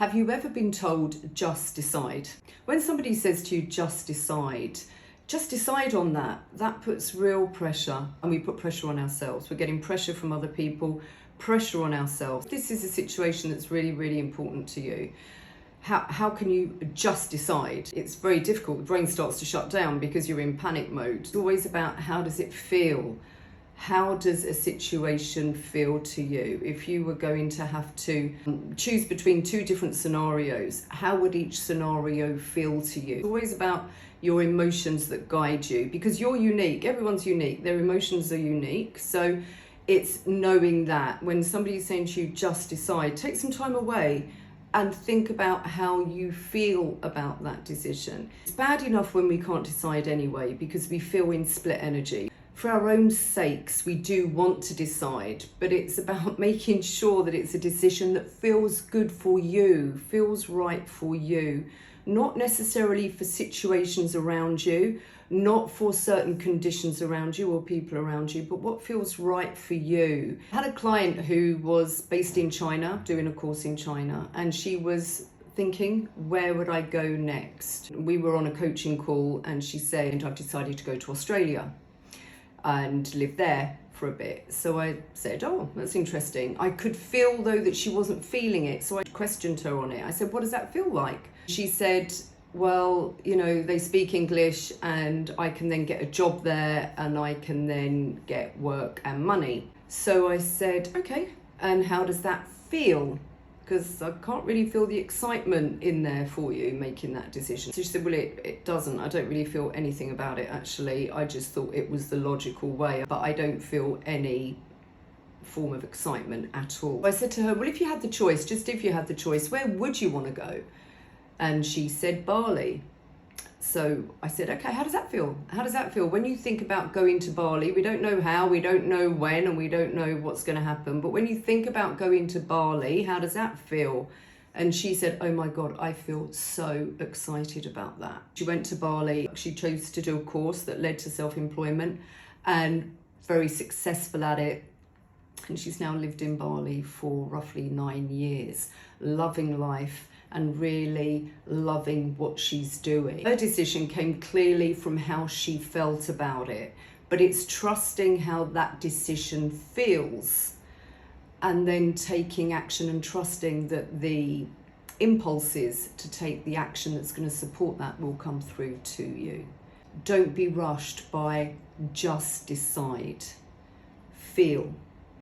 Have you ever been told, just decide? When somebody says to you, just decide on that. That puts real pressure, and we put pressure on ourselves. We're getting pressure from other people, pressure on ourselves. This is a situation that's really, really important to you. How can you just decide? It's very difficult. The brain starts to shut down because you're in panic mode. It's always about, how does it feel? How does a situation feel to you? If you were going to have to choose between two different scenarios, how would each scenario feel to you? It's always about your emotions that guide you, because you're unique. Everyone's unique. Their emotions are unique. So it's knowing that when somebody's saying to you, just decide, take some time away and think about how you feel about that decision. It's bad enough when we can't decide anyway, because we feel in split energy. For our own sakes, we do want to decide, but it's about making sure that it's a decision that feels good for you, feels right for you, not necessarily for situations around you, not for certain conditions around you or people around you, but what feels right for you. I had a client who was based in China, doing a course in China, and she was thinking, where would I go next? We were on a coaching call and she said, I've decided to go to Australia and live there for a bit. So I said, oh, that's interesting. I could feel though that she wasn't feeling it. So I questioned her on it. I said, what does that feel like? She said, well, you know, they speak English and I can then get a job there and I can then get work and money. So I said, okay, and how does that feel? Because I can't really feel the excitement in there for you making that decision. So she said, well, it doesn't. I don't really feel anything about it, actually. I just thought it was the logical way, but I don't feel any form of excitement at all. I said to her, well, if you had the choice, just if you had the choice, where would you want to go? And she said Bali. So I said, okay, how does that feel? How does that feel? When you think about going to Bali, we don't know how, we don't know when, and we don't know what's going to happen. But when you think about going to Bali, how does that feel? And she said, oh my God, I feel so excited about that. She went to Bali. She chose to do a course that led to self-employment and very successful at it. And she's now lived in Bali for roughly 9 years, loving life and really loving what she's doing. Her decision came clearly from how she felt about it, but it's trusting how that decision feels and then taking action and trusting that the impulses to take the action that's going to support that will come through to you. Don't be rushed by just decide. Feel.